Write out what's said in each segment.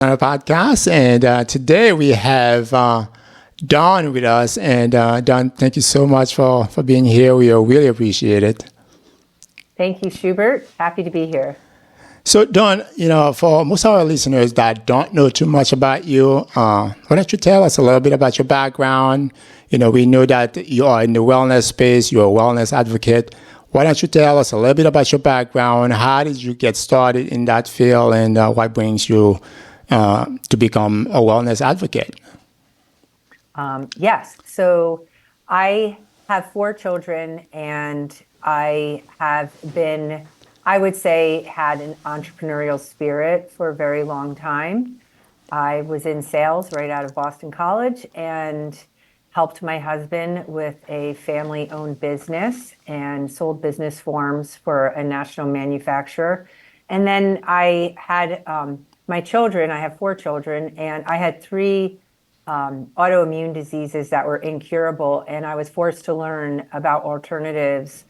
On our podcast, and today we have Don with us. And Don, thank you so much for being here. We really appreciate it. Thank you, Schubert. Happy to be here. So, Don, for most of our listeners that don't know too much about you, why don't you tell us a little bit about your background? We know that you are in the wellness space. You're a wellness advocate. Why don't you tell us a little bit about your background? How did you get started in that field, and what brings you to become a wellness advocate? Yes. So I have 4 children, and I have been, I would say, had an entrepreneurial spirit for a very long time. I was in sales right out of Boston College and helped my husband with a family-owned business and sold business forms for a national manufacturer. And then I had my children. I have 4 children, and I had 3 autoimmune diseases that were incurable, and I was forced to learn about alternatives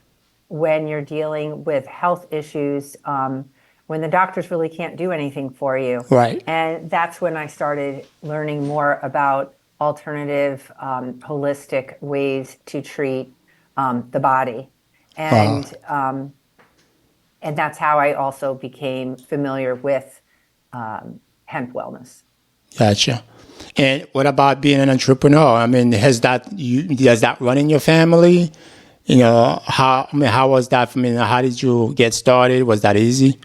when you're dealing with health issues, when the doctors really can't do anything for you. Right. And that's when I started learning more about alternative, holistic ways to treat the body. And and that's how I also became familiar with hemp wellness. Gotcha. And what about being an entrepreneur? I mean, does that run in your family? How was that? How did you get started? Was that easy?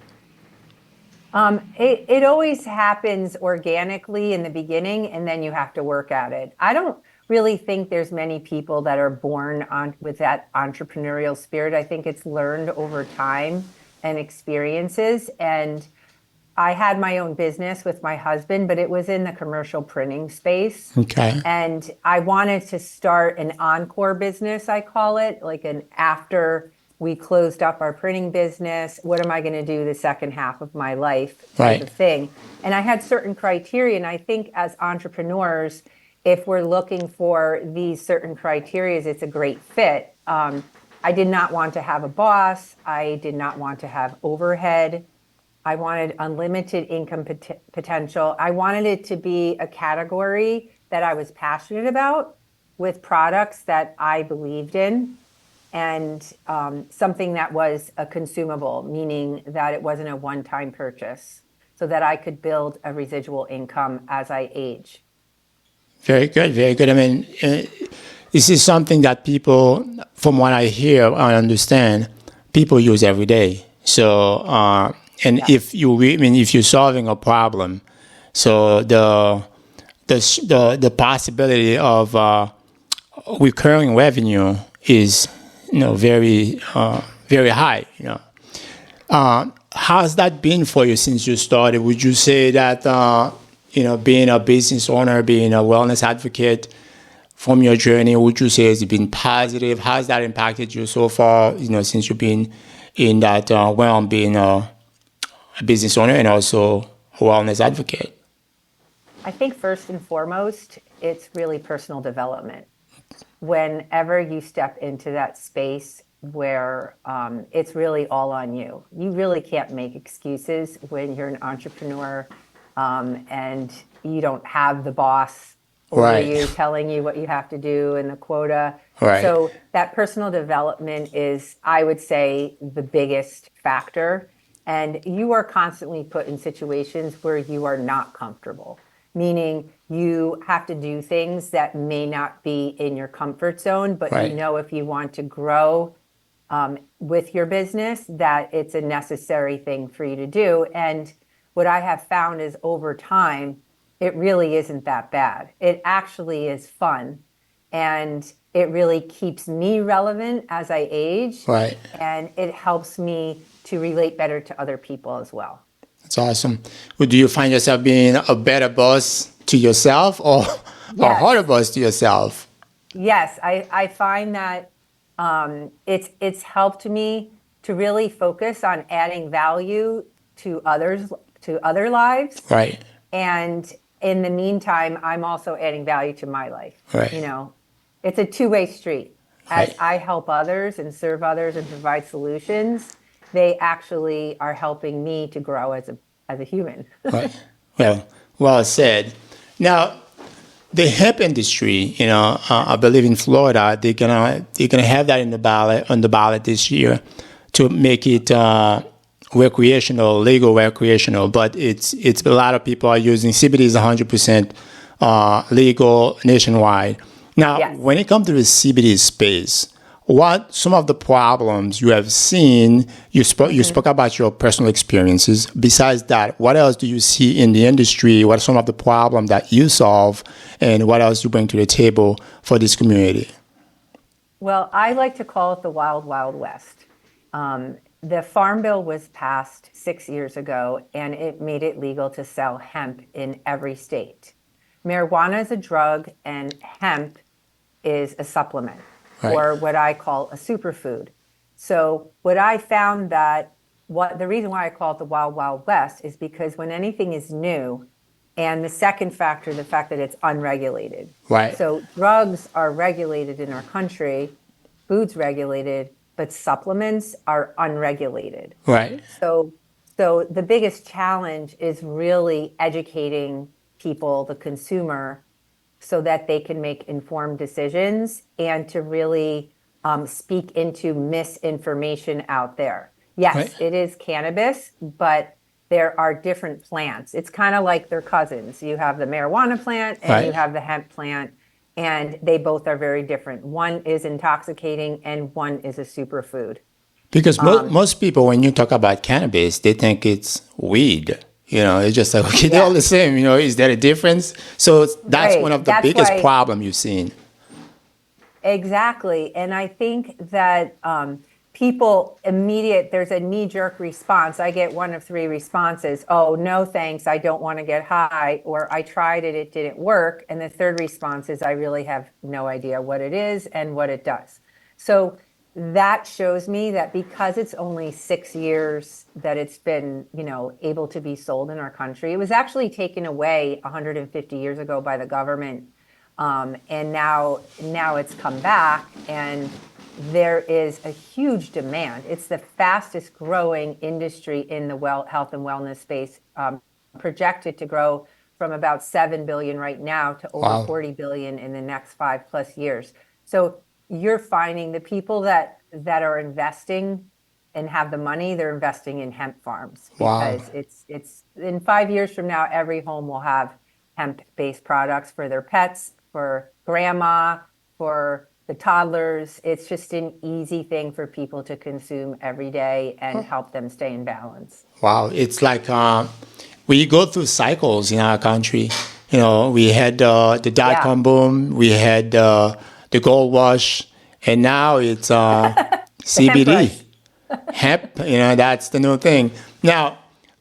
It always happens organically in the beginning, and then you have to work at it. I don't really think there's many people that are born with that entrepreneurial spirit. I think it's learned over time and experiences. And I had my own business with my husband, but it was in the commercial printing space. Okay. And I wanted to start an encore business, I call it, like an after we closed up our printing business, what am I going to do the second half of my life type of thing. And I had certain criteria. And I think as entrepreneurs, if we're looking for these certain criteria, it's a great fit. I did not want to have a boss. I did not want to have overhead. I wanted unlimited income potential. I wanted it to be a category that I was passionate about with products that I believed in, and something that was a consumable, meaning that it wasn't a one-time purchase, so that I could build a residual income as I age. Very good, very good. I mean, this is something that people, from what I hear, I understand, people use every day. So, if you're solving a problem, so the possibility of recurring revenue is very high. How's that been for you since you started? Would you say that being a business owner, being a wellness advocate, from your journey, would you say it's been positive? How has that impacted you so far? Since you've been in that realm, being a business owner and also a wellness advocate? I think first and foremost, it's really personal development. Whenever you step into that space where it's really all on you, you really can't make excuses when you're an entrepreneur and you don't have the boss over you telling you what you have to do and the quota. Right. So that personal development is, I would say, the biggest factor. And you are constantly put in situations where you are not comfortable, meaning you have to do things that may not be in your comfort zone, but if you want to grow with your business, that it's a necessary thing for you to do. And what I have found is over time, it really isn't that bad. It actually is fun. And it really keeps me relevant as I age. Right. And it helps me to relate better to other people as well. That's awesome. Well, do you find yourself being a better boss to yourself or a harder boss to yourself? Yes, I find that it's helped me to really focus on adding value to others, to other lives. Right. And in the meantime, I'm also adding value to my life. Right. It's a two-way street. As Right. I help others and serve others and provide solutions, they actually are helping me to grow as a human. Right. Well, Well said. Now, the hemp industry, I believe in Florida, they're gonna have that in the ballot on the ballot this year to make it recreational, legal recreational. But it's a lot of people are using CBD is 100% legal nationwide. Now, Yes. when it comes to the CBD space, what some of the problems you have seen? You spoke about your personal experiences. Besides that, what else do you see in the industry? What are some of the problems that you solve, and what else you bring to the table for this community? Well, I like to call it the wild, wild west. The Farm Bill was passed 6 years ago, and it made it legal to sell hemp in every state. Marijuana is a drug, and hemp is a supplement, Right. or what I call a superfood. So what I found that what the reason why I call it the wild, wild west is because when anything is new, and the second factor, the fact that it's unregulated. Right. So drugs are regulated in our country, food's regulated, but supplements are unregulated. Right. So the biggest challenge is really educating people, the consumer, so that they can make informed decisions and to really speak into misinformation out there. Yes, Right. it is cannabis, but there are different plants. It's kind of like they're cousins. You have the marijuana plant and you Right. have the hemp plant, and they both are very different. One is intoxicating and one is a superfood. Because most people, when you talk about cannabis, they think it's weed. It's just like, okay, they're all Yeah, the same. Is there a difference? So that's one right. of the That's biggest why. problem you've seen. Exactly. And I think that there's a knee jerk response. I get one of three responses. Oh, no, thanks. I don't want to get high. Or I tried it, it didn't work. And the third response is I really have no idea what it is and what it does. So that shows me that because it's only 6 years that it's been, able to be sold in our country, it was actually taken away 150 years ago by the government, and now it's come back, and there is a huge demand. It's the fastest growing industry in the health and wellness space, projected to grow from about 7 billion right now to over Wow. 40 billion in the next 5+ years. So you're finding the people that are investing and have the money, they're investing in hemp farms Wow. because it's in 5 years from now, every home will have hemp-based products for their pets, for grandma, for the toddlers. It's just an easy thing for people to consume every day and help them stay in balance. Wow. It's like we go through cycles in our country. We had the Yeah, dot-com boom, we had the gold rush, and now it's the hemp CBD. rush. Hemp, that's the new thing. Now,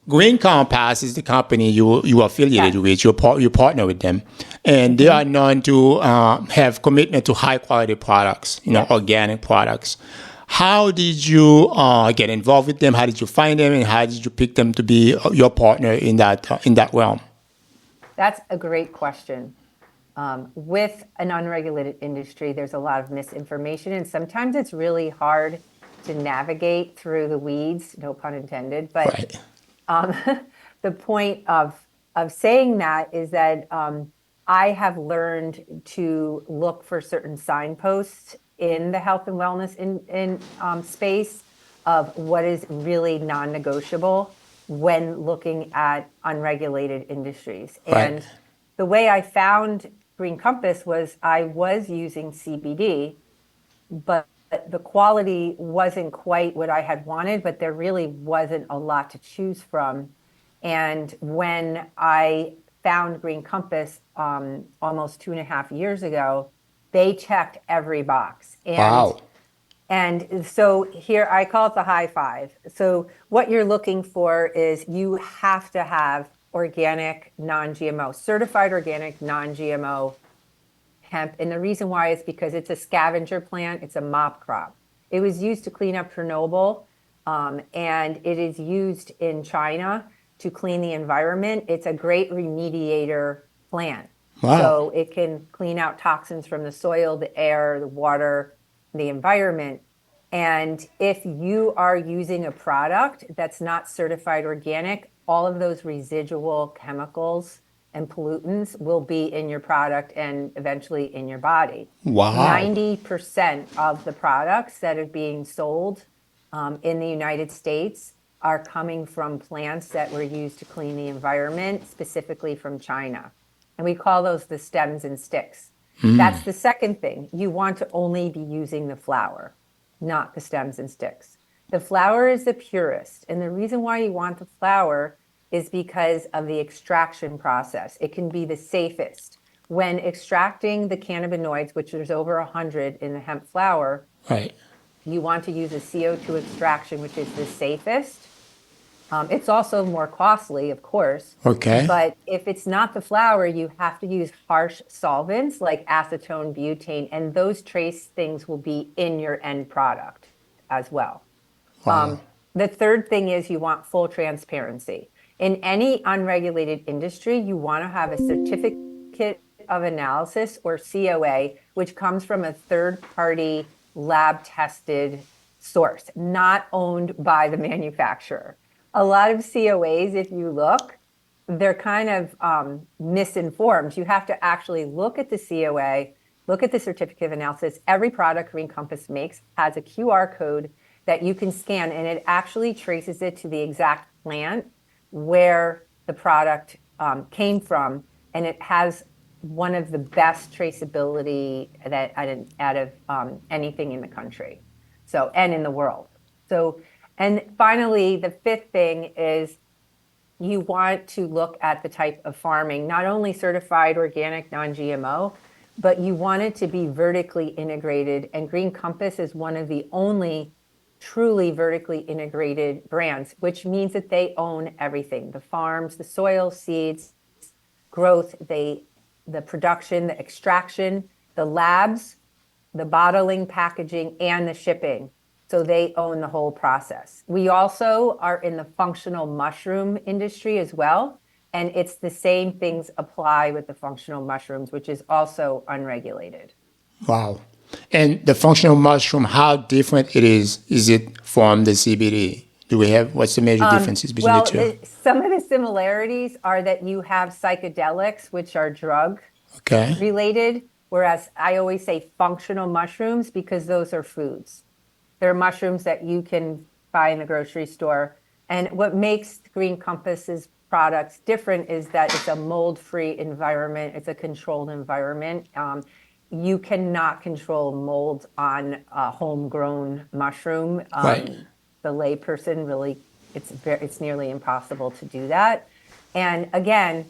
Green Compass is the company you are affiliated Yes, with. You partner with them, and they are known to have commitment to high quality products, yes. organic products. How did you get involved with them? How did you find them, and how did you pick them to be your partner in that realm? That's a great question. With an unregulated industry, there's a lot of misinformation, and sometimes it's really hard to navigate through the weeds, no pun intended. But Right, um, the point of saying that is that I have learned to look for certain signposts in the health and wellness in space of what is really non-negotiable when looking at unregulated industries. right, And the way I found Green Compass was I was using CBD, but the quality wasn't quite what I had wanted, but there really wasn't a lot to choose from. And when I found Green Compass almost 2.5 years ago, they checked every box. wow, And so here I call it the high five. So what you're looking for is you have to have organic, non-GMO, certified organic, non-GMO hemp. And the reason why is because it's a scavenger plant, it's a mop crop. It was used to clean up Chernobyl, and it is used in China to clean the environment. It's a great remediator plant. wow. So it can clean out toxins from the soil, the air, the water, the environment. And if you are using a product that's not certified organic, all of those residual chemicals and pollutants will be in your product and eventually in your body. Wow. 90% of the products that are being sold in the United States are coming from plants that were used to clean the environment, specifically from China. And we call those the stems and sticks. That's the second thing. You want to only be using the flower, not the stems and sticks. The flower is the purest. And the reason why you want the flower is because of the extraction process. It can be the safest. When extracting the cannabinoids, which there's over 100 in the hemp flower, Right. you want to use a CO2 extraction, which is the safest. It's also more costly, of course. Okay. But if it's not the flower, you have to use harsh solvents like acetone, butane, and those trace things will be in your end product as well. Wow. The third thing is you want full transparency. In any unregulated industry, you want to have a certificate of analysis, or COA, which comes from a third-party lab-tested source, not owned by the manufacturer. A lot of COAs, if you look, they're kind of misinformed. You have to actually look at the COA, look at the certificate of analysis. Every product Green Compass makes has a QR code that you can scan, and it actually traces it to the exact plant where the product came from, and it has one of the best traceability that out of anything in the country, so, and in the world. So, and finally, the fifth thing is you want to look at the type of farming, not only certified organic, non-GMO, but you want it to be vertically integrated. And Green Compass is one of the only truly vertically integrated brands, which means that they own everything: the farms, the soil, seeds, growth, the production, the extraction, the labs, the bottling, packaging, and the shipping. So they own the whole process. We also are in the functional mushroom industry as well. And it's the same things apply with the functional mushrooms, which is also unregulated. Wow. And the functional mushroom, how different it is it from the CBD? What's the major differences between the two? Some of the similarities are that you have psychedelics, which are drug related, whereas I always say functional mushrooms because those are foods. They're mushrooms that you can buy in the grocery store. And what makes Green Compass's products different is that it's a mold-free environment. It's a controlled environment. You cannot control mold on a homegrown mushroom. Right. The layperson really, it's nearly impossible to do that. And again,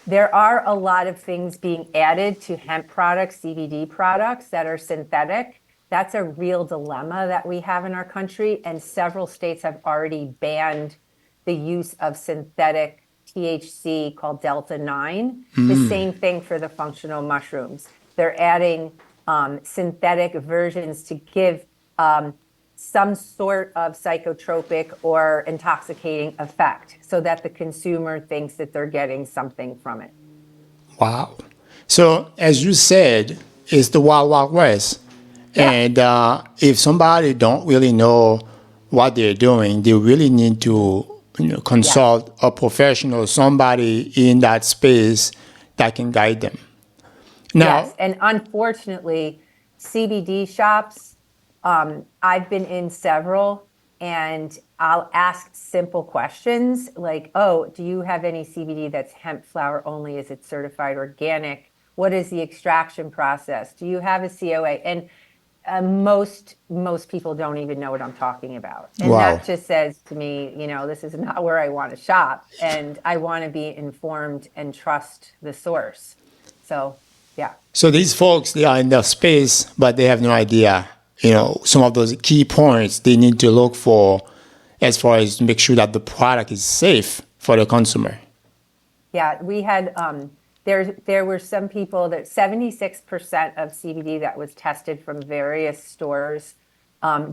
there are a lot of things being added to hemp products, CBD products that are synthetic. That's a real dilemma that we have in our country, and several states have already banned the use of synthetic THC called Delta 9. The same thing for the functional mushrooms. They're adding synthetic versions to give some sort of psychotropic or intoxicating effect so that the consumer thinks that they're getting something from it. Wow. So as you said, it's the Wild Wild West. Yeah. And if somebody don't really know what they're doing, they really need to consult a professional, somebody in that space that can guide them. Now, yes, and unfortunately, CBD shops, I've been in several, and I'll ask simple questions like, oh, do you have any CBD that's hemp flower only? Is it certified organic? What is the extraction process? Do you have a COA? And most people don't even know what I'm talking about. And that just says to me, this is not where I want to shop. And I want to be informed and trust the source. So, yeah. So these folks, they are in their space, but they have no idea, some of those key points they need to look for as far as to make sure that the product is safe for the consumer. Yeah, we had... There were some people that 76% of CBD that was tested from various stores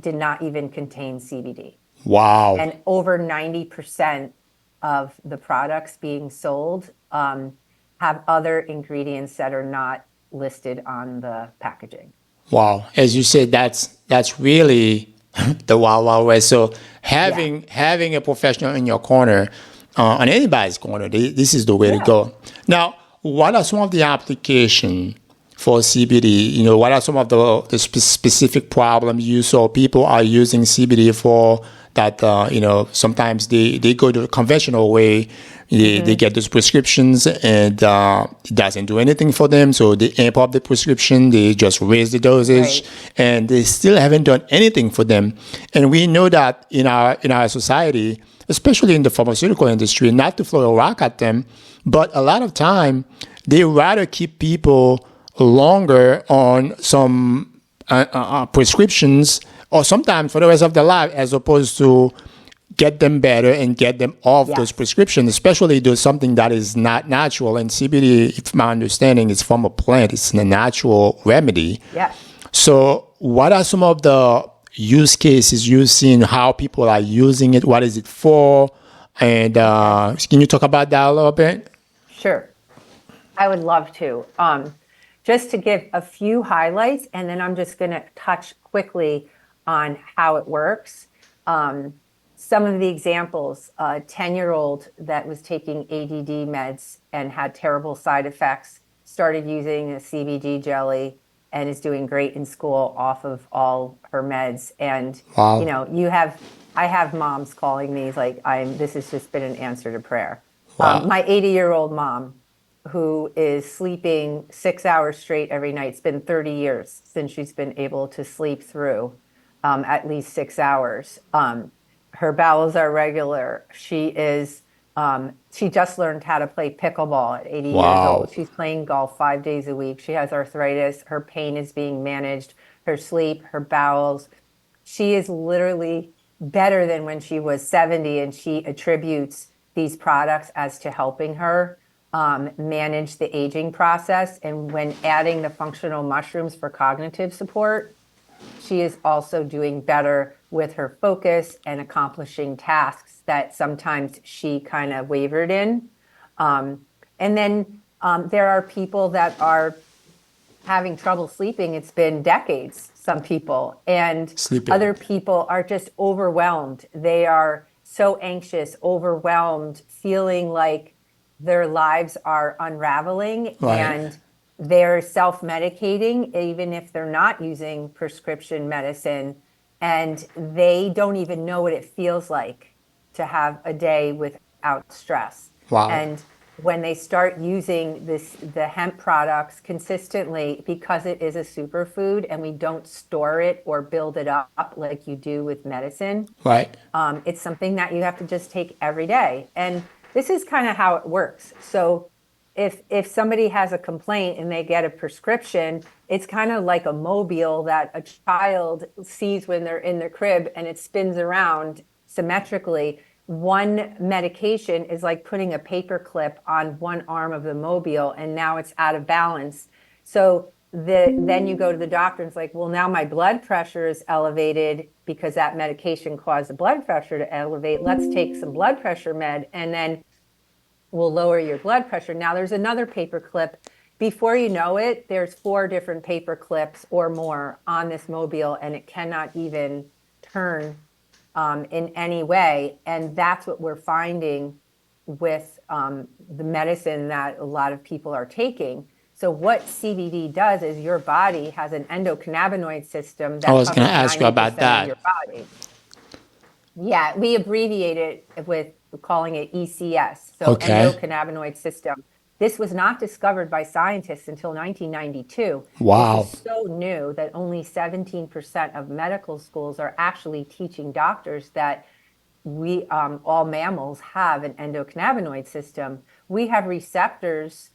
did not even contain CBD. Wow. And over 90% of the products being sold have other ingredients that are not listed on the packaging. Wow. As you said, that's really the Wild Wild West. So having a professional in your corner on anybody's corner. This is the way to go. Now, what are some of the applications for CBD? You know, what are some of the specific problems you saw people are using CBD for that, you know, sometimes they go the conventional way. They get those prescriptions and it doesn't do anything for them. So they amp up the prescription. They just raise the dosage and they still haven't done anything for them. And we know that in our society, especially in the pharmaceutical industry, not to throw a rock at them, but a lot of time they rather keep people longer on some prescriptions or sometimes for the rest of their life as opposed to get them better and get them off those prescriptions, especially do something that is not natural. And CBD, if my understanding, is from a plant. It's a natural remedy. Yeah. So what are some of the use cases you've seen, how people are using it? What is it for? And can you talk about that a little bit? Sure. I would love to. Just to give a few highlights, and then I'm just going to touch quickly on how it works. Some of the examples, a 10-year-old that was taking ADD meds and had terrible side effects, started using a CBD jelly and is doing great in school off of all her meds. And, you know, I have moms calling me like, this has just been an answer to prayer. My 80-year-old mom, who is sleeping 6 hours straight every night. It's been 30 years since she's been able to sleep through at least 6 hours. Her bowels are regular. She just learned how to play pickleball at 80 years old. She's playing golf 5 days a week. She has arthritis. Her pain is being managed. Her sleep, her bowels. She is literally better than when she was 70, and she attributes these products as to helping her manage the aging process. And when adding the functional mushrooms for cognitive support, she is also doing better with her focus and accomplishing tasks that sometimes she kind of wavered in. And then there are people that are having trouble sleeping. It's been decades, some people. And other people are just overwhelmed. They are so anxious, overwhelmed, feeling like their lives are unraveling and they're self-medicating, even if they're not using prescription medicine, and they don't even know what it feels like to have a day without stress. And when they start using the hemp products consistently, because it is a superfood and we don't store it or build it up like you do with medicine, it's something that you have to just take every day. And this is kind of how it works. So if somebody has a complaint and they get a prescription, it's kind of like a mobile that a child sees when they're in their crib and it spins around symmetrically. One medication is like putting a paper clip on one arm of the mobile, and now it's out of balance. So then you go to the doctor and it's like, well, now my blood pressure is elevated because that medication caused the blood pressure to elevate. Let's take some blood pressure med, and then we'll lower your blood pressure. Now there's another paper clip. Before you know it, there's 4 different paper clips or more on this mobile, and it cannot even turn in any way. And that's what we're finding with the medicine that a lot of people are taking. So what CBD does is your body has an endocannabinoid system that I was going to ask you about that. Your body. Yeah, we abbreviate it with calling it ECS, so endocannabinoid system. This was not discovered by scientists until 1992. Wow. This is so new that only 17% of medical schools are actually teaching doctors that we all mammals have an endocannabinoid system. We have receptors